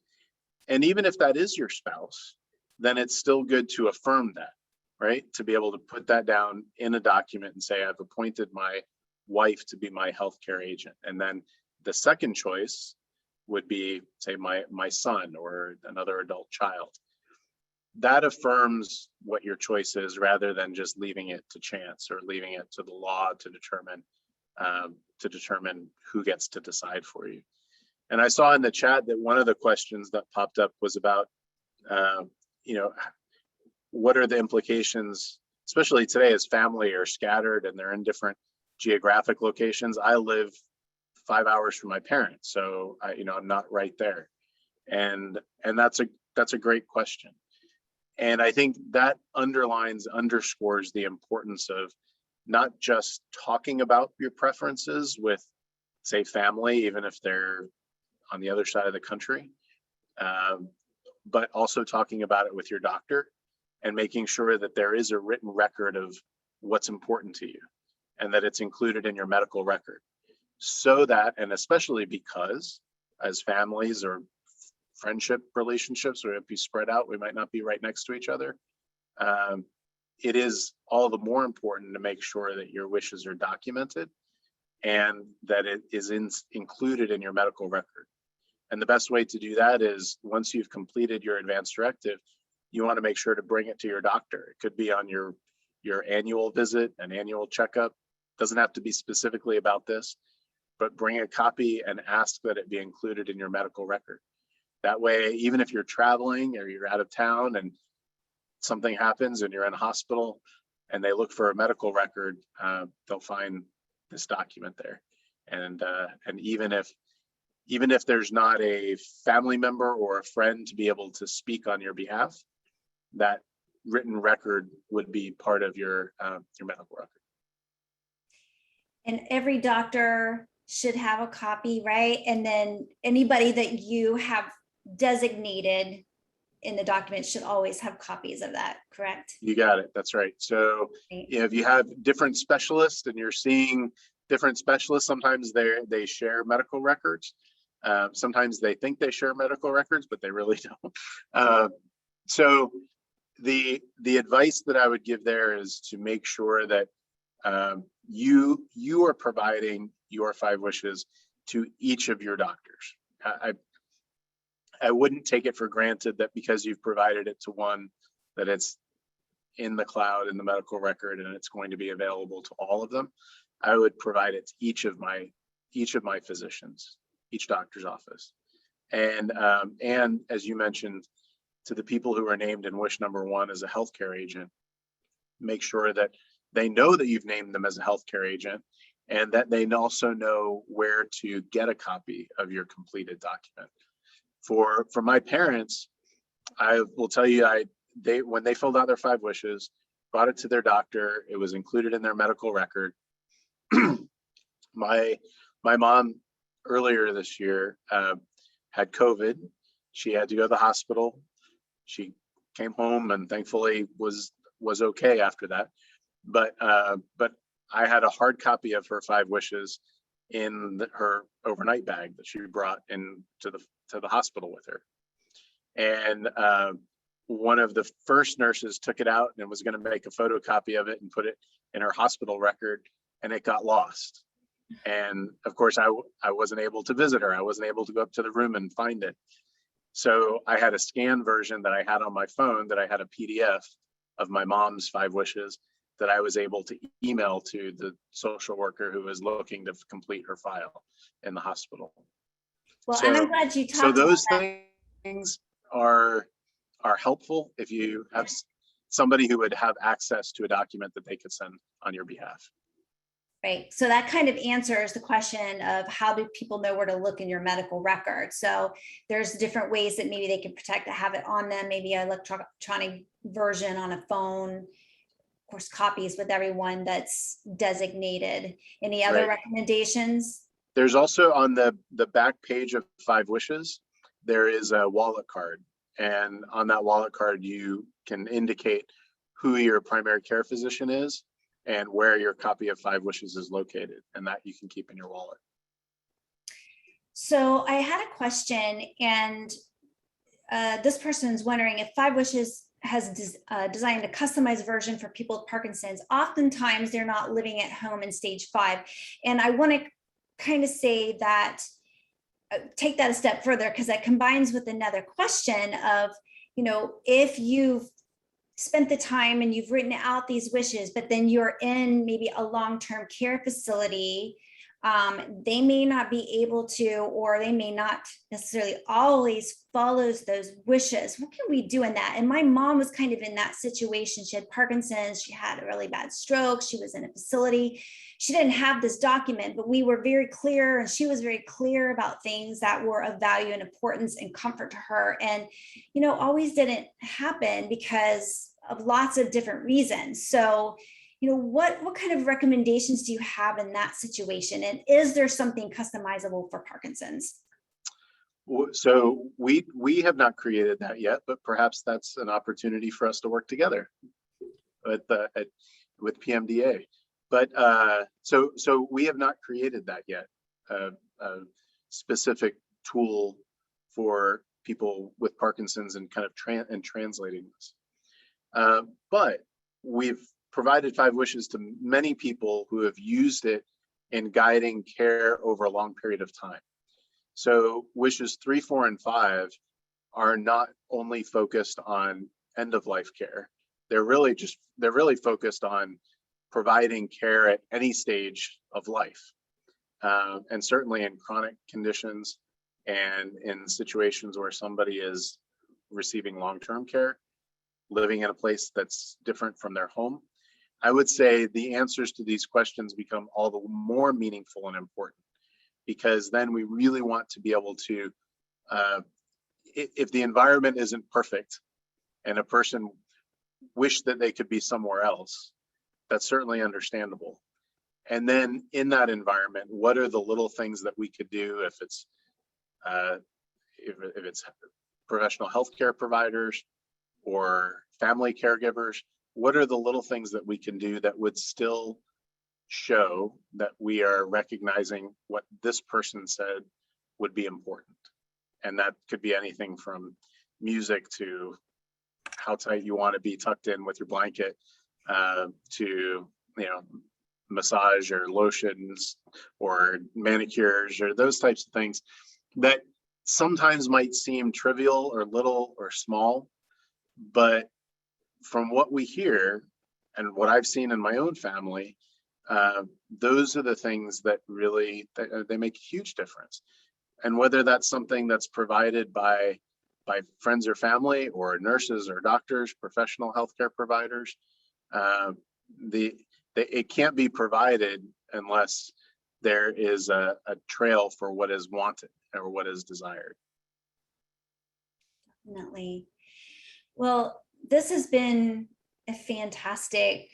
And even if that is your spouse, then it's still good to affirm that, right? To be able to put that down in a document and say, I've appointed my wife to be my healthcare agent. And then the second choice would be, say, my son or another adult child. That affirms what your choice is, rather than just leaving it to chance or leaving it to the law to determine who gets to decide for you. And I saw in the chat that one of the questions that popped up was about, you know, what are the implications, especially today as family are scattered and they're in different geographic locations. I live 5 hours from my parents, so I'm not right there, and that's a great question. And I think that underscores the importance of not just talking about your preferences with, say, family, even if they're on the other side of the country, but also talking about it with your doctor and making sure that there is a written record of what's important to you and that it's included in your medical record. So that, and especially because as families or friendship relationships, where if you spread out, we might not be right next to each other. It is all the more important to make sure that your wishes are documented and that it is included in your medical record. And the best way to do that is, once you've completed your advance directive, you want to make sure to bring it to your doctor. It could be on your annual visit, an annual checkup. Doesn't have to be specifically about this, but bring a copy and ask that it be included in your medical record. That way, even if you're traveling or you're out of town and something happens and you're in a hospital and they look for a medical record, they'll find this document there. And even if there's not a family member or a friend to be able to speak on your behalf, that written record would be part of your medical record. And every doctor should have a copy, right? And then anybody that you have designated in the document should always have copies of that, correct? You got it. That's right. So if you have different specialists and you're seeing different specialists, sometimes they share medical records. Sometimes they think they share medical records, but they really don't. So the advice that I would give there is to make sure that you are providing your 5 wishes to each of your doctors. I wouldn't take it for granted that because you've provided it to one, that it's in the cloud in the medical record and it's going to be available to all of them. I would provide it to each of my physicians, each doctor's office, and as you mentioned, to the people who are named in wish number 1 as a healthcare agent. Make sure that they know that you've named them as a healthcare agent, and that they also know where to get a copy of your completed document. For my parents, I will tell you, when they filled out their 5 wishes, brought it to their doctor, it was included in their medical record. My mom earlier this year had COVID. She had to go to the hospital. She came home and thankfully was okay after that. But I had a hard copy of her 5 wishes in her overnight bag that she brought in to the hospital with her. And one of the first nurses took it out and was going to make a photocopy of it and put it in her hospital record, and it got lost. And of course, I wasn't able to visit her. I wasn't able to go up to the room and find it. So I had a scanned version that I had on my phone, that I had a PDF of my mom's 5 wishes that I was able to email to the social worker who was looking to complete her file in the hospital. Well, and I'm glad you talked about that. So those things are helpful if you have somebody who would have access to a document that they could send on your behalf. Right. So that kind of answers the question of, how do people know where to look in your medical record? So there's different ways that maybe they can protect to have it on them, maybe an electronic version on a phone, of course, copies with everyone that's designated. Any other recommendations? There's also on the back page of 5 wishes, there is a wallet card. And on that wallet card, you can indicate who your primary care physician is and where your copy of 5 wishes is located, and that you can keep in your wallet. So I had a question, and this person is wondering if 5 wishes has designed a customized version for people with Parkinson's. Oftentimes they're not living at home in stage 5. And I want to kind of say that, take that a step further, because that combines with another question of, if you've spent the time and you've written out these wishes, but then you're in maybe a long-term care facility, they may not be able to, or they may not necessarily always follows those wishes. What can we do in that? And my mom was kind of in that situation. She had Parkinson's. She had a really bad stroke. She was in a facility. She didn't have this document, but we were very clear, and she was very clear about things that were of value and importance and comfort to her. And, always didn't happen because of lots of different reasons. So, what kind of recommendations do you have in that situation? And is there something customizable for Parkinson's? So we have not created that yet, but perhaps that's an opportunity for us to work together with PMDA. But so we have not created that yet, a specific tool for people with Parkinson's and kind of translating this. But we've provided 5 wishes to many people who have used it in guiding care over a long period of time. So wishes 3, 4, and 5 are not only focused on end of life care. They're really focused on providing care at any stage of life, and certainly in chronic conditions and in situations where somebody is receiving long-term care, living in a place that's different from their home. I would say the answers to these questions become all the more meaningful and important, because then we really want to be able to, if the environment isn't perfect and a person wish that they could be somewhere else, that's certainly understandable. And then in that environment, what are the little things that we could do if it's professional healthcare providers or family caregivers? What are the little things that we can do that would still show that we are recognizing what this person said would be important? And that could be anything from music to how tight you want to be tucked in with your blanket, to, massage or lotions or manicures or those types of things that sometimes might seem trivial or little or small, but from what we hear and what I've seen in my own family, those are the things that really, they make a huge difference. And whether that's something that's provided by friends or family or nurses or doctors, professional healthcare providers, it can't be provided unless there is a trail for what is wanted or what is desired. Definitely. Well, this has been a fantastic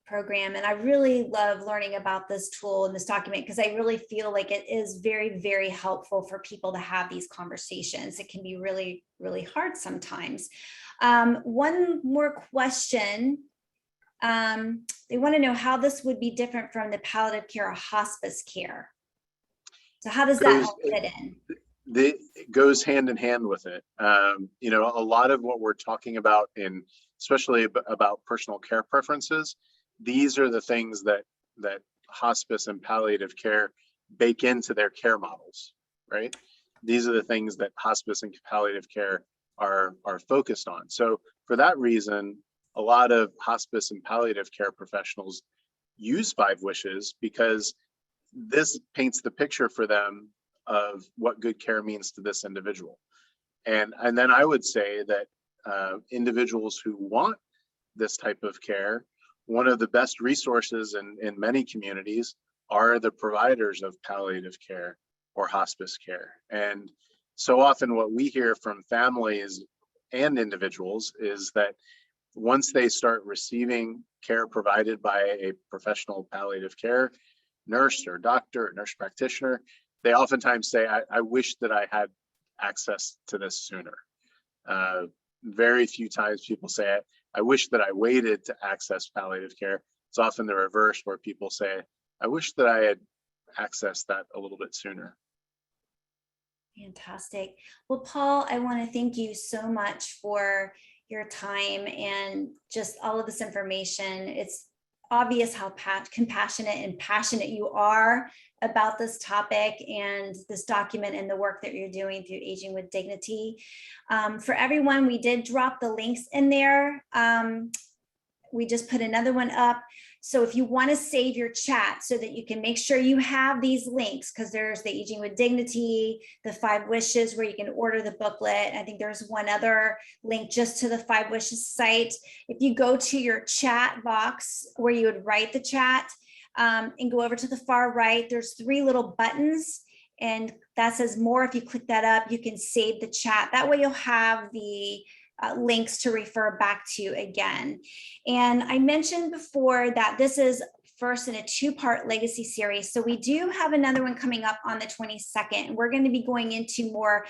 program, and I really love learning about this tool and this document, because I really feel like it is very, very helpful for people to have these conversations. It can be really, really hard sometimes. One more question. They want to know how this would be different from the palliative care or hospice care. So how does that all fit in? It goes hand in hand with it. A lot of what we're talking about, especially about personal care preferences, these are the things that hospice and palliative care bake into their care models, right? These are the things that hospice and palliative care are focused on. So for that reason, a lot of hospice and palliative care professionals use 5 wishes, because this paints the picture for them of what good care means to this individual. And then I would say that individuals who want this type of care, one of the best resources in many communities are the providers of palliative care or hospice care. And so often what we hear from families and individuals is that once they start receiving care provided by a professional palliative care nurse or doctor or nurse practitioner, they oftentimes say, I wish that I had access to this sooner. Very few times people say, I wish that I waited to access palliative care. It's often the reverse, where people say, I wish that I had accessed that a little bit sooner. Fantastic. Well, Paul, I want to thank you so much for your time and just all of this information. It's obvious how compassionate and passionate you are about this topic and this document and the work that you're doing through Aging with Dignity. For everyone, we did drop the links in there. We just put another one up. So if you want to save your chat so that you can make sure you have these links, because there's the Aging with Dignity, the 5 wishes where you can order the booklet. I think there's one other link just to the 5 wishes site. If you go to your chat box where you would write the chat and go over to the far right, there's 3 little buttons, and that says more. If you click that up, you can save the chat. That way you'll have the links to refer back to again. And I mentioned before that this is first in a 2-part legacy series. So we do have another one coming up on the 22nd. We're going to be going into more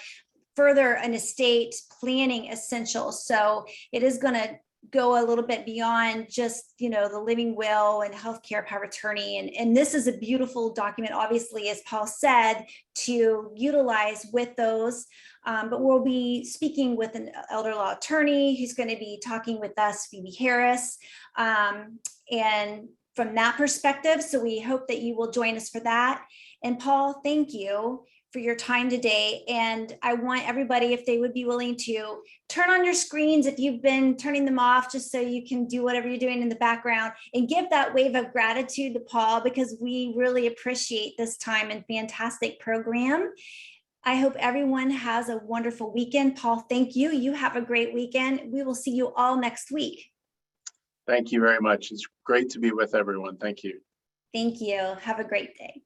further an estate planning essentials. So it is going to go a little bit beyond just, you know, the living will and healthcare power of attorney. And this is a beautiful document, obviously, as Paul said, to utilize with those. But we'll be speaking with an elder law attorney who's going to be talking with us, Phoebe Harris. And from that perspective, so we hope that you will join us for that. And Paul, thank you for your time today. And I want everybody, if they would be willing to turn on your screens, if you've been turning them off, just so you can do whatever you're doing in the background, and give that wave of gratitude to Paul, because we really appreciate this time and fantastic program. I hope everyone has a wonderful weekend. Paul, thank you. You have a great weekend. We will see you all next week. Thank you very much. It's great to be with everyone. Thank you. Thank you. Have a great day.